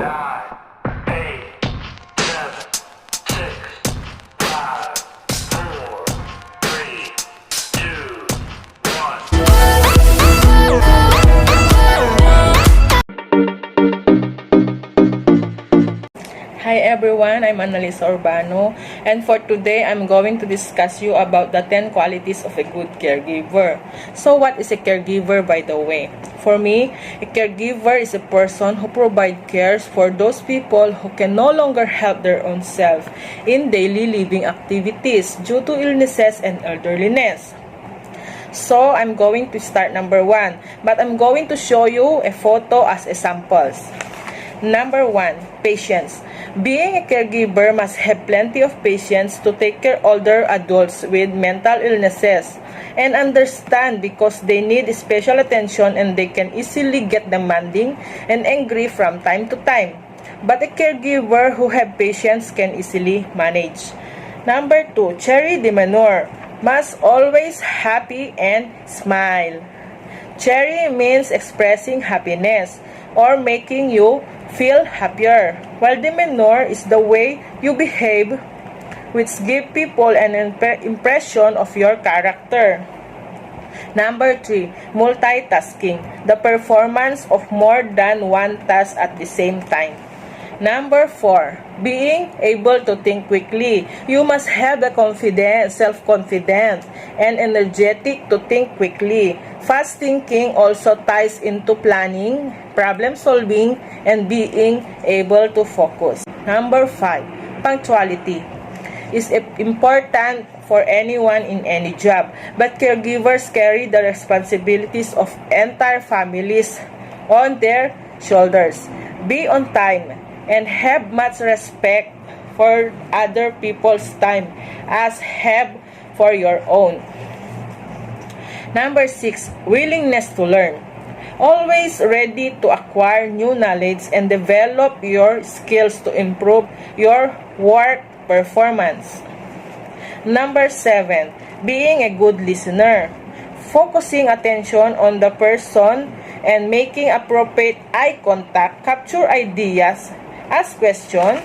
Hi everyone, I'm Analiza Urbano, and for today I'm going to discuss you about the 10 qualities of a good caregiver. So what is a caregiver, by the way? For me, a caregiver is a person who provides cares for those people who can no longer help their own self in daily living activities due to illnesses and elderliness. So I'm going to start number 1, but I'm going to show you a photo as examples. Number 1, patience. Being a caregiver must have plenty of patience to take care of older adults with mental illnesses and understand because they need special attention and they can easily get demanding and angry from time to time. But a caregiver who have patience can easily manage. Number 2, cherry demeanor. Must always happy and smile. Cherry means expressing happiness or making you feel happier, while demeanor is the way you behave, which give people an impression of your character. Number 3, multitasking, the performance of more than one task at the same time. Number 4, being able to think quickly. You must have the confidence, self-confident, and energetic to think quickly. Fast thinking also ties into planning, problem solving, and being able to focus. Number 5, punctuality is important for anyone in any job, but caregivers carry the responsibilities of entire families on their shoulders. Be on time and have much respect for other people's time as have for your own. Number 6, willingness to learn. Always ready to acquire new knowledge and develop your skills to improve your work performance. Number 7, being a good listener. Focusing attention on the person and making appropriate eye contact, capture ideas, ask questions,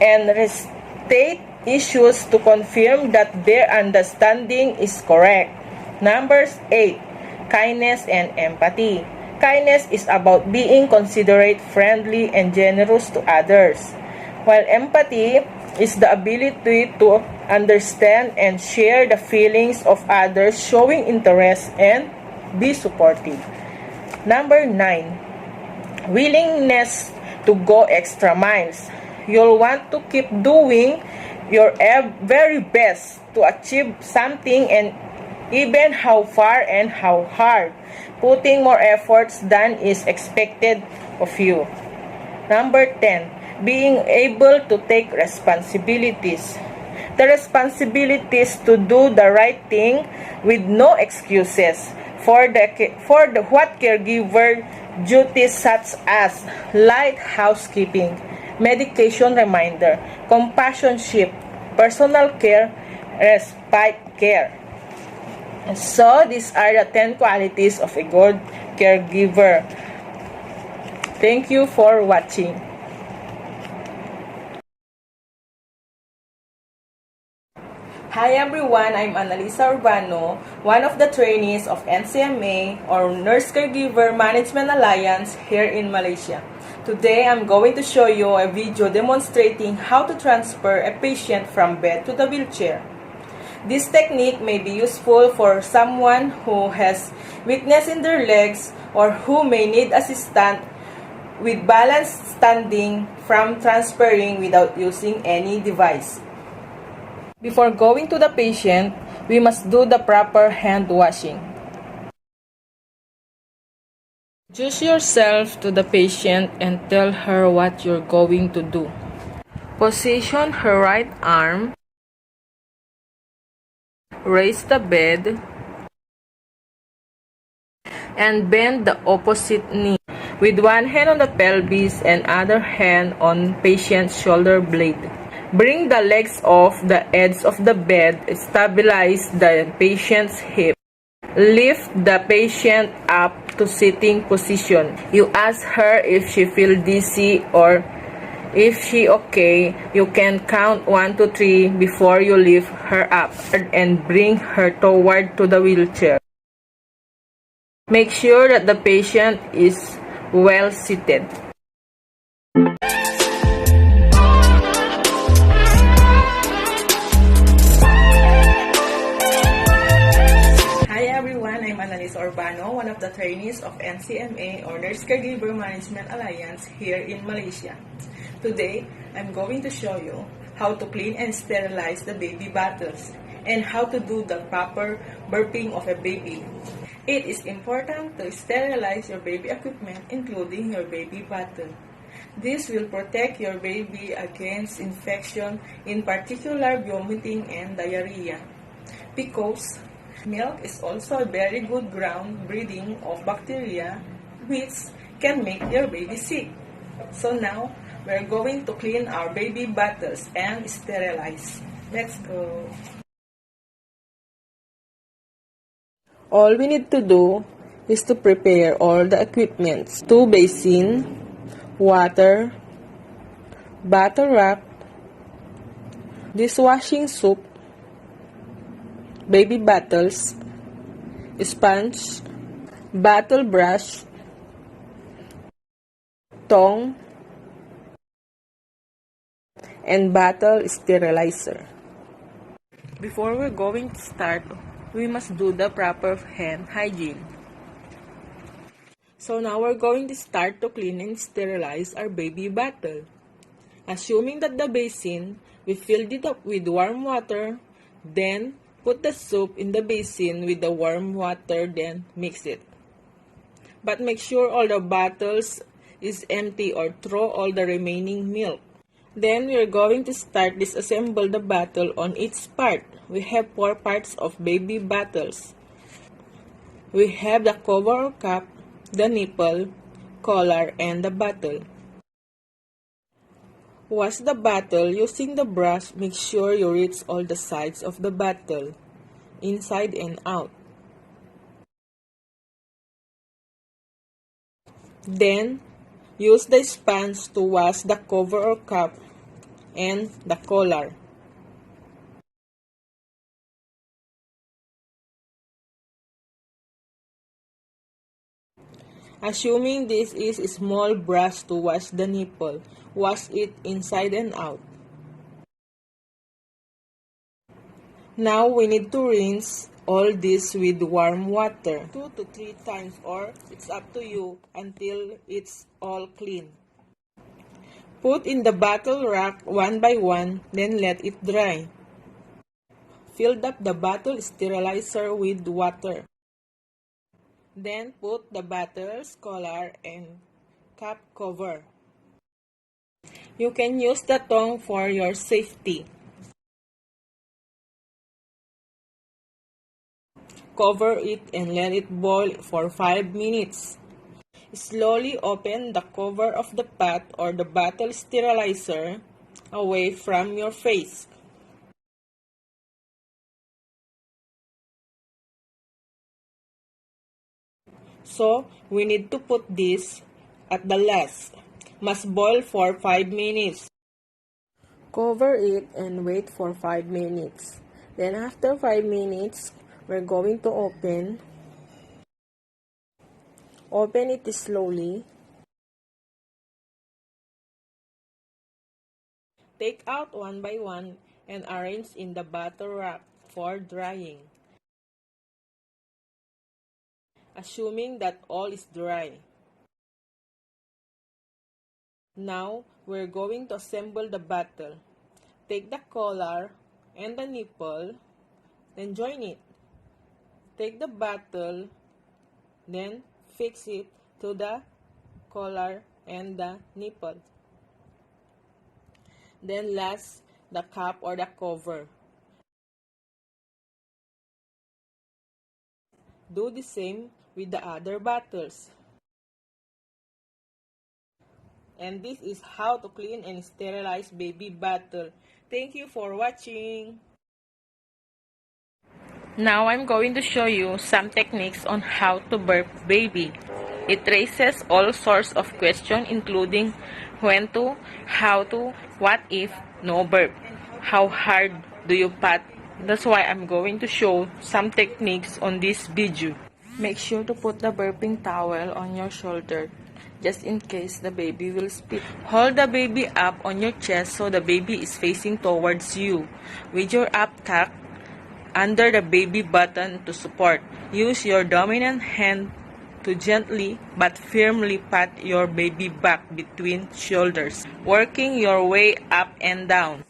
and restate issues to confirm that their understanding is correct. Number 8, kindness and empathy. Kindness is about being considerate, friendly, and generous to others, while empathy is the ability to understand and share the feelings of others, showing interest and be supportive. Number 9, willingness to go extra miles. You'll want to keep doing your very best to achieve something, and even how far and how hard, putting more efforts than is expected of you. Number 10, being able to take responsibilities. The responsibilities to do the right thing with no excuses for what caregiver duties such as light housekeeping, medication reminder, compassionship, personal care, respite care. So these are the 10 qualities of a good caregiver. Thank you for watching. Hi everyone, I'm Analiza Urbano, one of the trainees of Ncma or Nurse Caregiver Management Alliance here in Malaysia. Today, I'm going to show you a video demonstrating how to transfer a patient from bed to the wheelchair. This technique may be useful for someone who has weakness in their legs or who may need assistance with balanced standing from transferring without using any device. Before going to the patient, we must do the proper hand washing. Introduce yourself to the patient and tell her what you're going to do. Position her right arm. Raise the bed. And bend the opposite knee. With one hand on the pelvis and other hand on patient's shoulder blade. Bring the legs off the edge of the bed. Stabilize the patient's hip. Lift the patient up to sitting position. You ask her if she feels dizzy or if she okay. You can count 1 to 3 before you lift her up and bring her toward to the wheelchair. Make sure that the patient is well seated. Hi everyone, I'm Analiza Urbano, one of the trainees of Ncma or Nurse Caregiver Management Alliance here in Malaysia. Today, I'm going to show you how to clean and sterilize the baby bottles and how to do the proper burping of a baby. It is important to sterilize your baby equipment, including your baby bottle. This will protect your baby against infection, in particular vomiting and diarrhea. Because milk is also a very good ground breeding of bacteria, which can make your baby sick. So now, we're going to clean our baby bottles and sterilize. Let's go! All we need to do is to prepare all the equipments. 2 basin, water, bottle wrap, dishwashing soap, baby bottles, sponge, bottle brush, tongue, and bottle sterilizer. Before we're going to start, we must do the proper hand hygiene. So now we're going to start to clean and sterilize our baby bottle. Assuming that the basin, we filled it up with warm water, then put the soap in the basin with the warm water, then mix it. But make sure all the bottles is empty or throw all the remaining milk. Then we are going to start disassemble the bottle on its part. We have 4 parts of baby bottles. We have the cover or cap, the nipple, collar, and the bottle. Wash the bottle using the brush. Make sure you reach all the sides of the bottle, inside and out. Then, use the sponge to wash the cover or cap and the collar. Assuming this is a small brush to wash the nipple, wash it inside and out. Now we need to rinse all this with warm water 2 to 3 times, or it's up to you, until it's all clean. Put in the bottle rack 1 by 1, then let it dry. Fill up the bottle sterilizer with water. Then put the bottle's collar and cap cover. You can use the tongue for your safety. Cover it and let it boil for 5 minutes. Slowly open the cover of the pot or the bottle sterilizer away from your face. So, we need to put this at the last. Must boil for 5 minutes. Cover it and wait for 5 minutes. Then after 5 minutes, we're going to open it slowly. Take out 1 by 1 and arrange in the bottle wrap for drying. Assuming that all is dry. Now, we're going to assemble the bottle. Take the collar and the nipple, then join it. Take the bottle, then fix it to the collar and the nipple. Then last, the cap or the cover. Do the same with the other bottles. And this is how to clean and sterilize baby bottle. Thank you for watching. Now I'm going to show you some techniques on how to burp baby. It raises all sorts of questions including when to, how to, what if, no burp, how hard do you pat. That's why I'm going to show some techniques on this video. Make sure to put the burping towel on your shoulder just in case the baby will spit. Hold the baby up on your chest so the baby is facing towards you. With your up tuck under the baby button to support. Use your dominant hand to gently but firmly pat your baby back between shoulders, working your way up and down.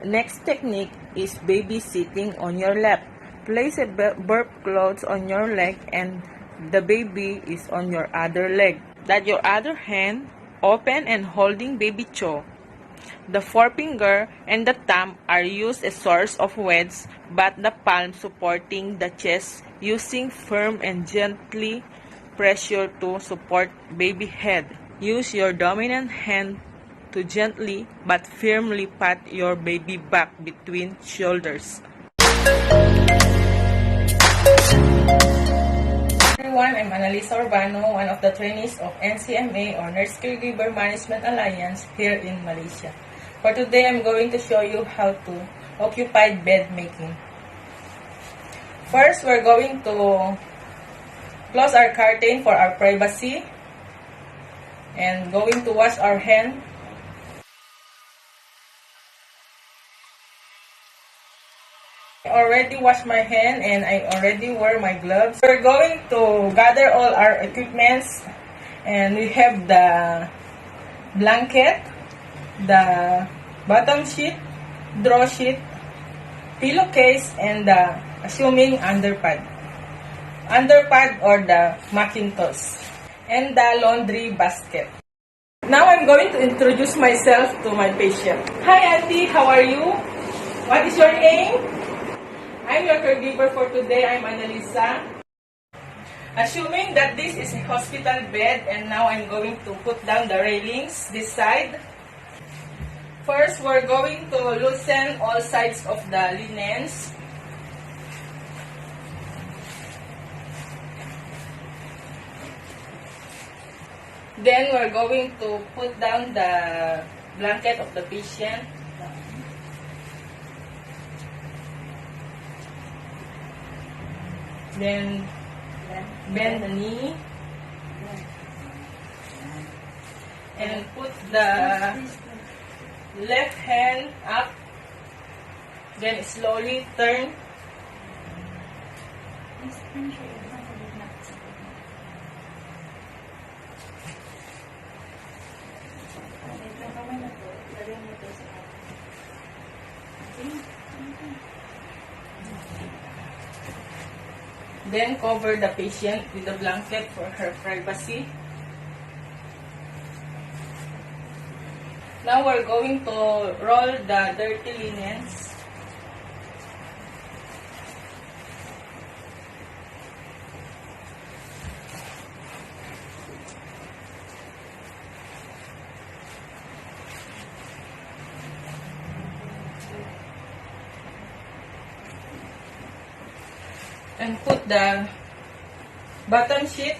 Next technique is baby sitting on your lap. Place a burp clothes on your leg and the baby is on your other leg. That your other hand open and holding baby jaw. The forefinger and the thumb are used as source of weights, but the palm supporting the chest using firm and gently pressure to support baby head. Use your dominant hand to gently but firmly pat your baby back between shoulders. Everyone, I'm Analiza Urbano, one of the trainees of Ncma or Nurse Caregiver Management Alliance here in Malaysia. For today, I'm going to show you how to occupied bed making. First, we're going to close our curtain for our privacy and going to wash our hand. I already washed my hand and I already wear my gloves. We're going to gather all our equipments and we have the blanket, the bottom sheet, draw sheet, pillowcase, and the assuming underpad. Underpad or the Macintosh, and the laundry basket. Now I'm going to introduce myself to my patient. Hi Auntie, how are you? What is your name? I'm your caregiver for today. I'm Analiza. Assuming that this is a hospital bed and now I'm going to put down the railings this side. First, we're going to loosen all sides of the linens. Then we're going to put down the blanket of the patient. Then bend the knee and put the left hand up, then slowly turn. Then cover the patient with the blanket for her privacy. Now we're going to roll the dirty linens. And put the bottom sheet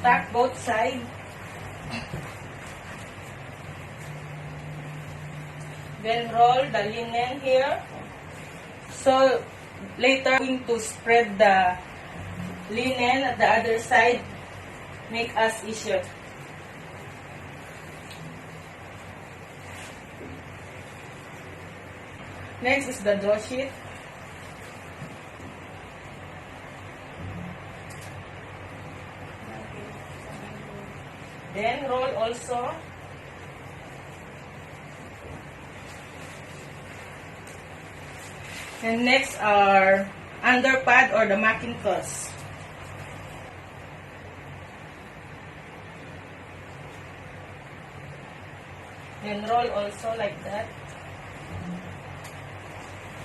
tack both sides. Then roll the linen here. So later going to spread the linen at the other side, make us easier. Next is the draw sheet. Then roll also. And next are underpad or the Macintosh. And roll also like that.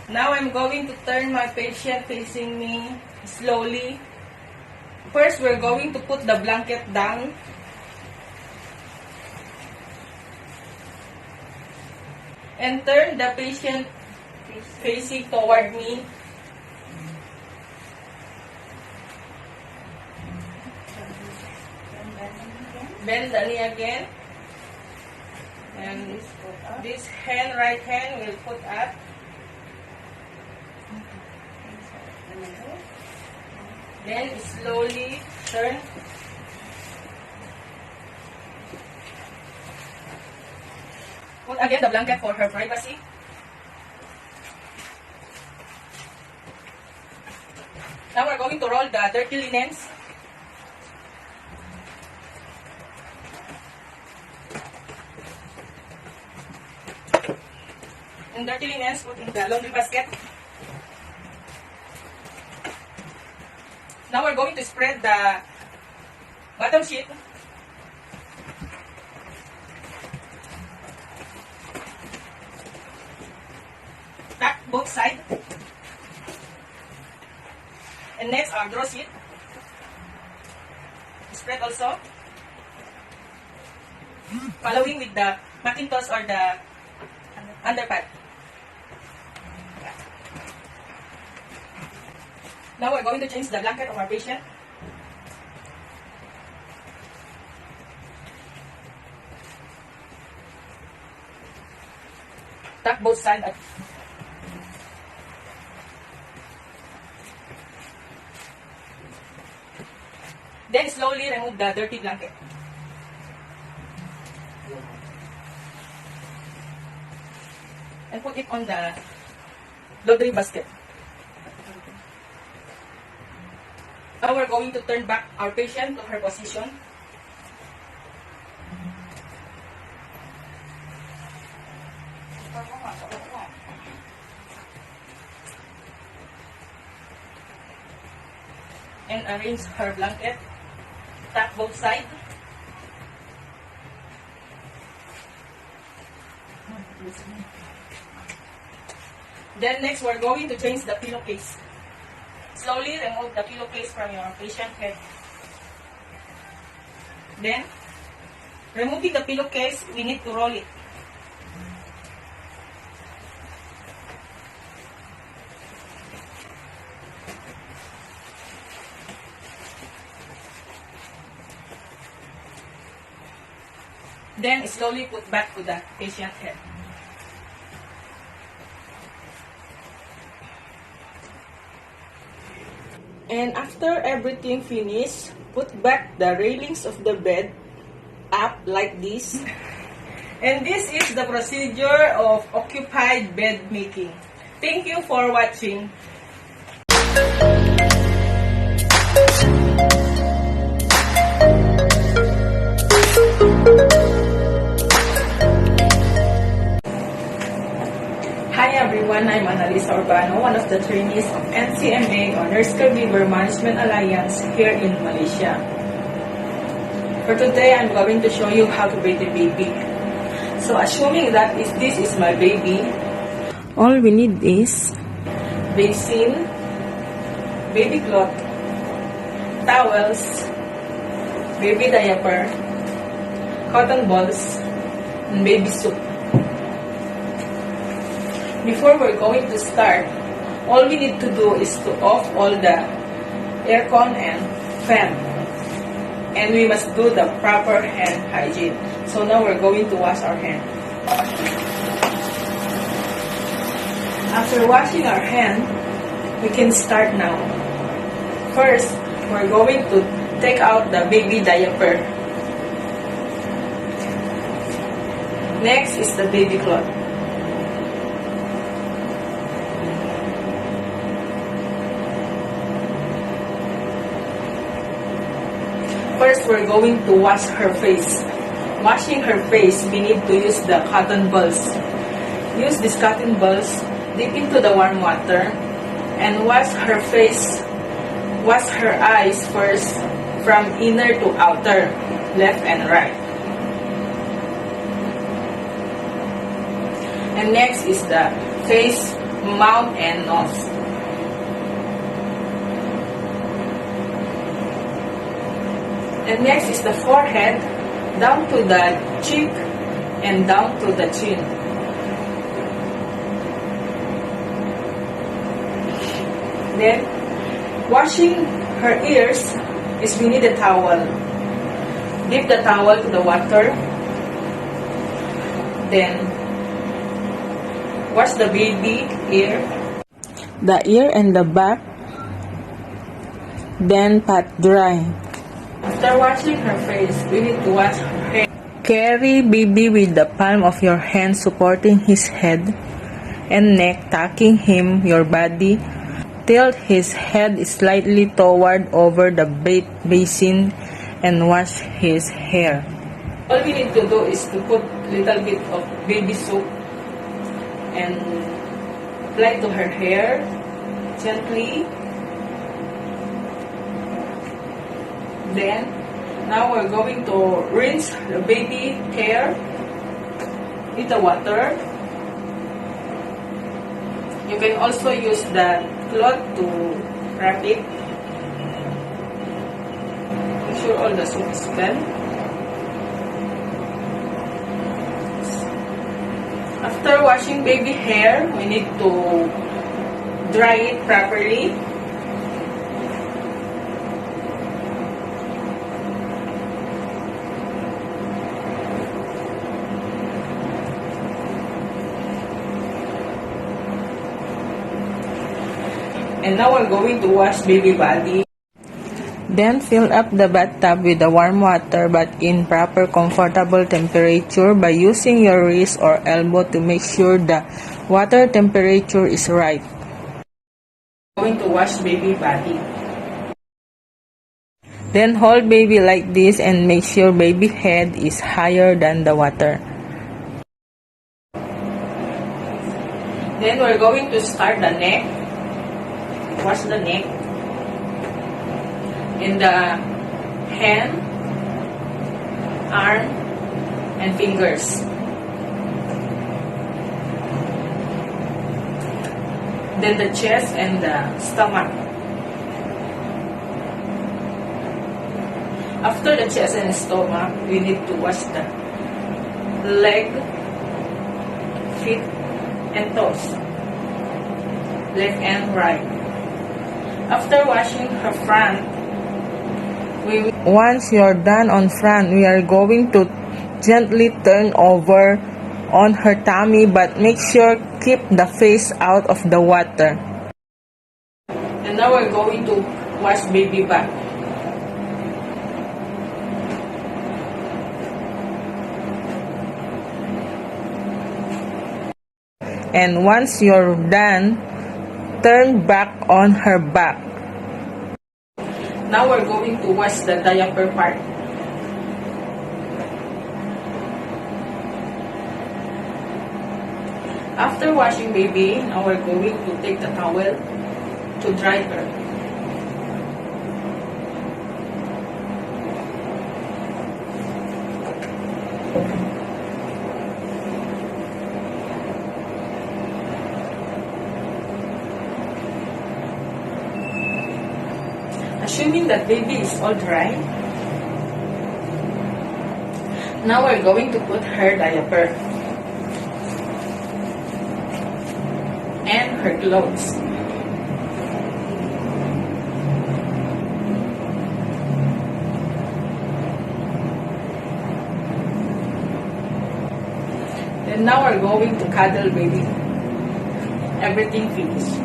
Now I'm going to turn my patient facing me slowly. First, we're going to put the blanket down. And turn the patient facing toward me. Bend the knee again. And this hand, right hand, will put up. Then slowly turn. Put again the blanket for her privacy. Now we're going to roll the dirty linens. And dirty linens put in the laundry basket. Now we're going to spread the bottom sheet. Tuck both sides. And next our draw sheet. Spread also. Following with the Macintosh or the underpad. Now we're going to change the blanket of our patient. Tuck both sides. Then slowly remove the dirty blanket. And put it on the laundry basket. Now we're going to turn back our patient to her position. And arrange her blanket. Tuck both sides. Then next we're going to change the pillowcase. Slowly remove the pillowcase from your patient head. Then, removing the pillowcase, we need to roll it. Then, slowly put back to the patient head. And after everything finished, put back the railings of the bed up like this. And this is the procedure of occupied bed making. Thank you for watching. Hi everyone, I'm Analiza Urbano, one of the trainees of Ncma or Nurse Caregiver Management Alliance here in Malaysia. For today, I'm going to show you how to bathe the baby. So assuming that this is my baby, all we need is basin, baby cloth, towels, baby diaper, cotton balls, and baby soup. Before we're going to start, all we need to do is to off all the aircon and fan. And we must do the proper hand hygiene. So now we're going to wash our hand. After washing our hand, we can start now. First, we're going to take out the baby diaper. Next is the baby cloth. First, we're going to wash her face. Washing her face, we need to use the cotton balls. Use these cotton balls, dip into the warm water, and wash her face. Wash her eyes first from inner to outer, left and right. And next is the face, mouth, and nose. And next is the forehead, down to the cheek and down to the chin. Then, washing her ears is we need a towel. Dip the towel to the water. Then, wash the baby ear. The ear and the back. Then pat dry. After washing her face, we need to wash her hair. Carry baby with the palm of your hand supporting his head and neck, tucking him your body. Tilt his head slightly toward over the bath basin and wash his hair. All we need to do is to put little bit of baby soap and apply to her hair gently. Then, now we're going to rinse the baby hair with the water. You can also use the cloth to wrap it. Make sure all the soap is gone. After washing baby hair, we need to dry it properly. And now we're going to wash baby body. Then fill up the bathtub with the warm water but in proper comfortable temperature by using your wrist or elbow to make sure the water temperature is right. Going to wash baby body. Then hold baby like this and make sure baby head is higher than the water. Then we're going to start the neck. Wash the neck. In the hand, arm, and fingers. Then the chest and the stomach. After the chest and stomach, we need to wash the leg, feet, and toes. Left and right. After washing her front, once you're done on front, we are going to gently turn over on her tummy but make sure keep the face out of the water. And now we're going to wash baby back. And once you're done, turn back on her back. Now we're going to wash the diaper part. After washing baby, now we're going to take the towel to dry her. Assuming that baby is all dry, now we're going to put her diaper and her clothes. And now we're going to cuddle baby. Everything finished.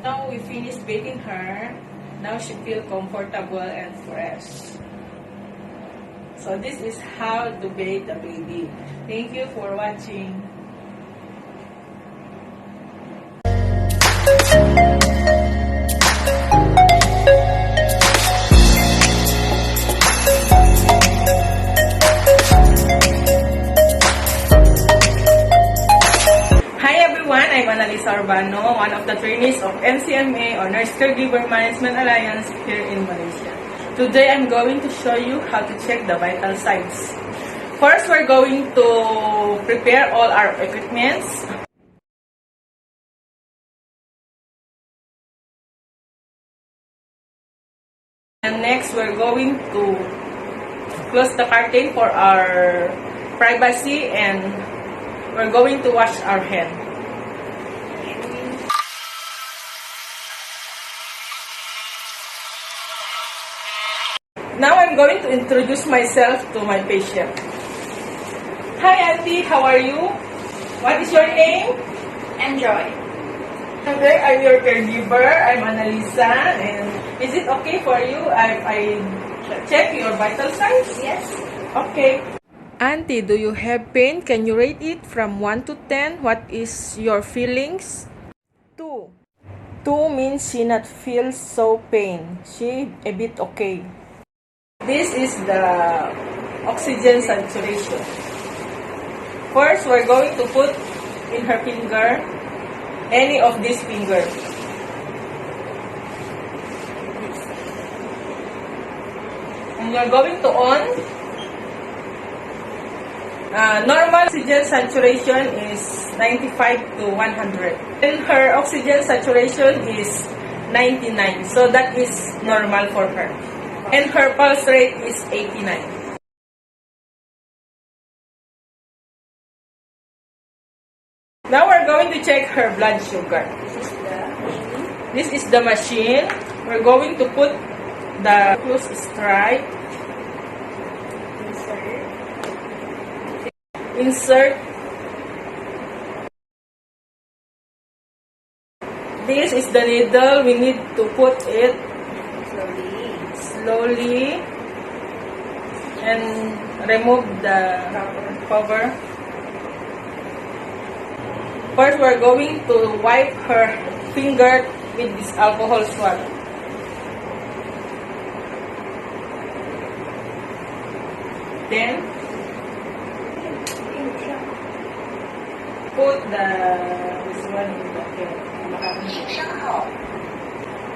Now we finished bathing her. Now she feels comfortable and fresh. So this is how to bathe the baby. Thank you for watching. Analiza Urbano, one of the trainees of Ncma or Nurse Caregiver Management Alliance here in Malaysia. Today, I'm going to show you how to check the vital signs. First, we're going to prepare all our equipments. And next, we're going to close the curtain for our privacy, and we're going to wash our hands. Now I'm going to introduce myself to my patient. Hi Auntie, how are you? What is your name? Enjoy. Okay, I'm your caregiver. I'm Analiza, and is it okay for you if I check your vital signs? Yes. Okay. Auntie, do you have pain? Can you rate it from 1 to 10? What is your feelings? 2. 2 means she not feel so pain. She a bit okay. This is the oxygen saturation. First, we're going to put in her finger any of these fingers. And you're going to on. Normal oxygen saturation is 95 to 100. And her oxygen saturation is 99. So that is normal for her. And her pulse rate is 89. Now we're going to check her blood sugar. This is the machine. We're going to put the close stripe. Insert. This is the needle. We need to put it slowly and remove the cover. First, we're going to wipe her finger with this alcohol swab. Then, put this one in the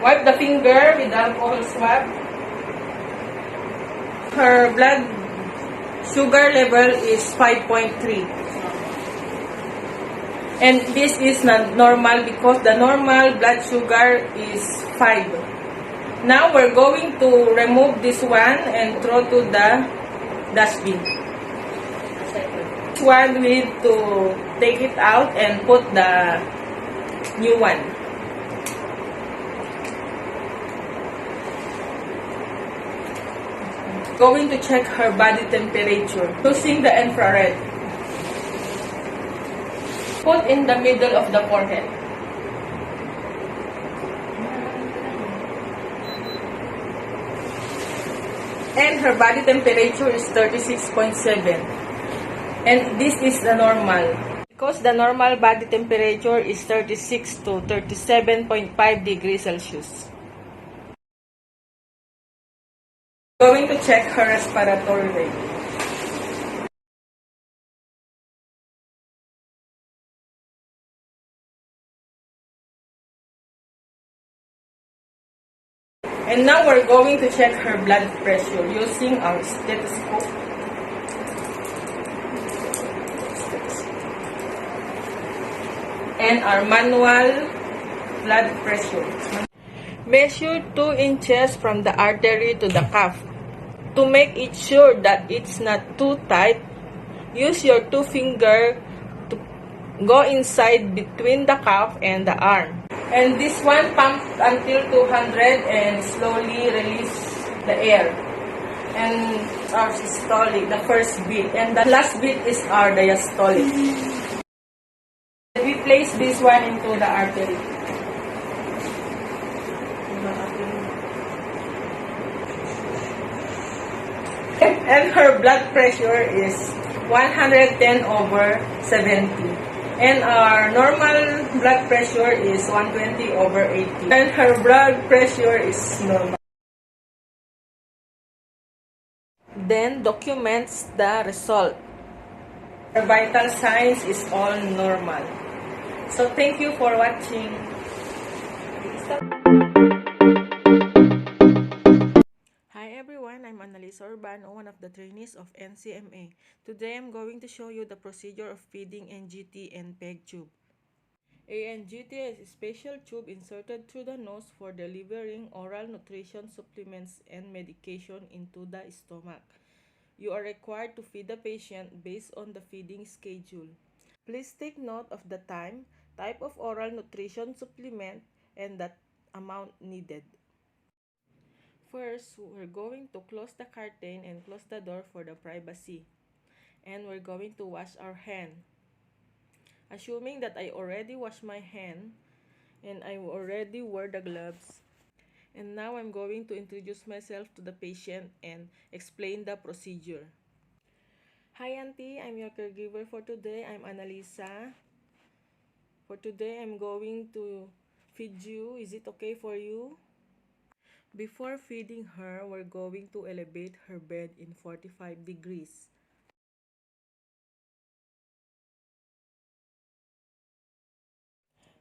wipe the finger with the alcohol swab. Her blood sugar level is 5.3. And this is not normal because the normal blood sugar is 5. Now we're going to remove this one and throw to the dustbin. This one we need to take it out and put the new one. Going to check her body temperature using the infrared. Put in the middle of the forehead. And her body temperature is 36.7. And this is the normal. Because the normal body temperature is 36 to 37.5 degrees Celsius. Going to check her respiratory rate. And now we're going to check her blood pressure using our stethoscope. And our manual blood pressure. Measure 2 inches from the artery to the cuff. To make it sure that it's not too tight, use your 2 fingers to go inside between the cuff and the arm. And this one pump until 200 and slowly release the air. And our systolic, the first beat. And the last beat is our diastolic. We place this one into the artery. And her blood pressure is 110/70. And our normal blood pressure is 120/80. And her blood pressure is normal. Then documents the result. Her vital signs is all normal. So thank you for watching. Hi everyone, I'm Analiza Urbano, one of the trainees of Ncma. Today I'm going to show you the procedure of feeding NGT and PEG tube. A NGT is a special tube inserted through the nose for delivering oral nutrition supplements and medication into the stomach. You are required to feed the patient based on the feeding schedule. Please take note of the time, type of oral nutrition supplement, and the amount needed. First, we're going to close the curtain and close the door for the privacy. And we're going to wash our hand. Assuming that I already washed my hand and I already wore the gloves. And now I'm going to introduce myself to the patient and explain the procedure. Hi Auntie, I'm your caregiver for today. I'm Analiza. For today, I'm going to feed you. Is it okay for you? Before feeding her, we're going to elevate her bed in 45 degrees.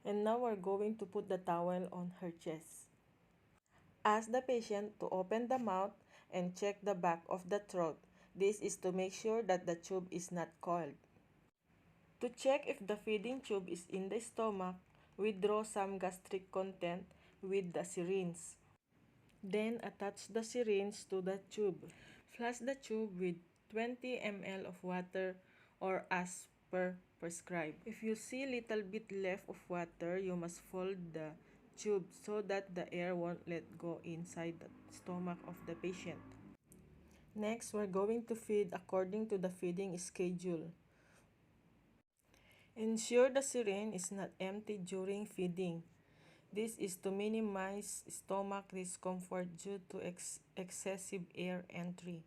And now we're going to put the towel on her chest. Ask the patient to open the mouth and check the back of the throat. This is to make sure that the tube is not coiled. To check if the feeding tube is in the stomach, withdraw some gastric content with the syringe. Then attach the syringe to the tube. Flush the tube with 20 ml of water or as per prescribed. If you see little bit left of water, you must fold the tube so that the air won't let go inside the stomach of the patient. Next, we're going to feed according to the feeding schedule. Ensure the syringe is not empty during feeding. This is to minimize stomach discomfort due to excessive air entry.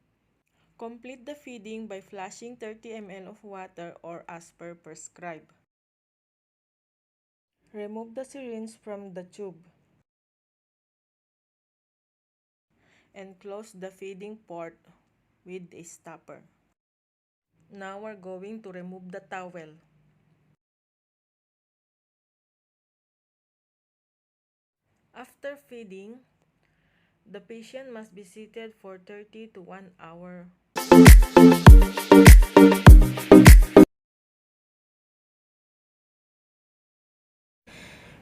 Complete the feeding by flushing 30 ml of water or as per prescribed. Remove the syringe from the tube and close the feeding port with a stopper. Now we're going to remove the towel. After feeding, the patient must be seated for 30 to 1 hour.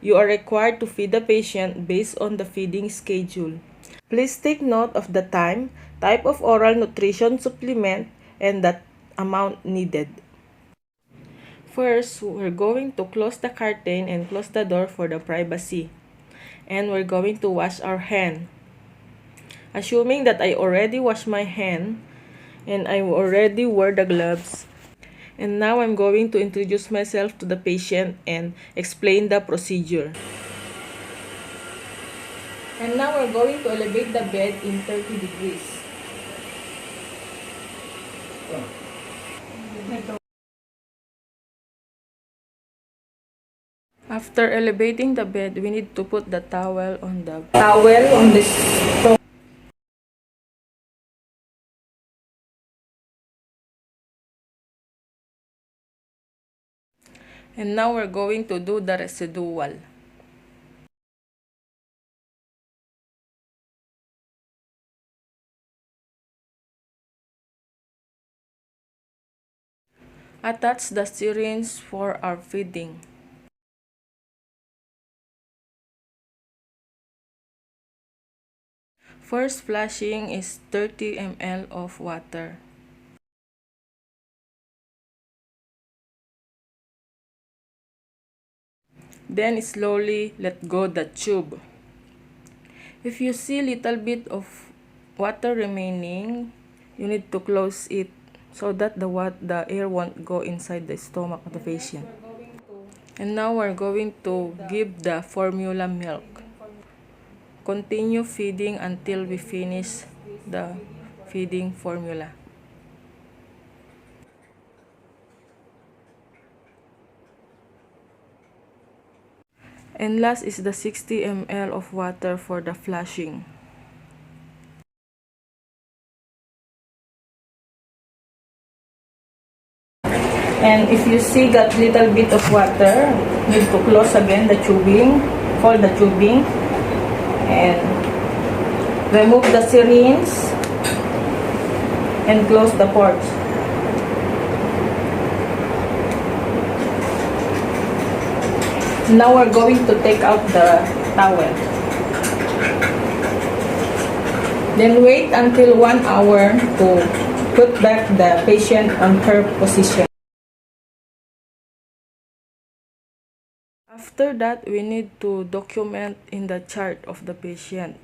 You are required to feed the patient based on the feeding schedule. Please take note of the time, type of oral nutrition supplement, and the amount needed. First, we're going to close the curtain and close the door for the privacy. And we're going to wash our hand. Assuming that I already washed my hand and I already wore the gloves. And now I'm going to introduce myself to the patient and explain the procedure. And now we're going to elevate the bed in 30 degrees. After elevating the bed, we need to put the towel on the stove. And now we're going to do the residual. Attach the syringe for our feeding. First flushing is 30 ml of water. Then slowly let go the tube. If you see little bit of water remaining, you need to close it so that the air won't go inside the stomach of the patient. And now we're going to give the formula milk. Continue feeding until we finish the feeding formula. And last is the 60 ml of water for the flushing. And if you see that little bit of water, need to close again the tubing, fold the tubing, and remove the syringe and close the ports. Now we're going to take out the towel. Then wait until 1 hour to put back the patient on her position. After that, we need to document in the chart of the patient.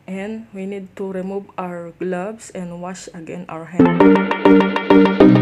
And we need to remove our gloves and wash again our hands.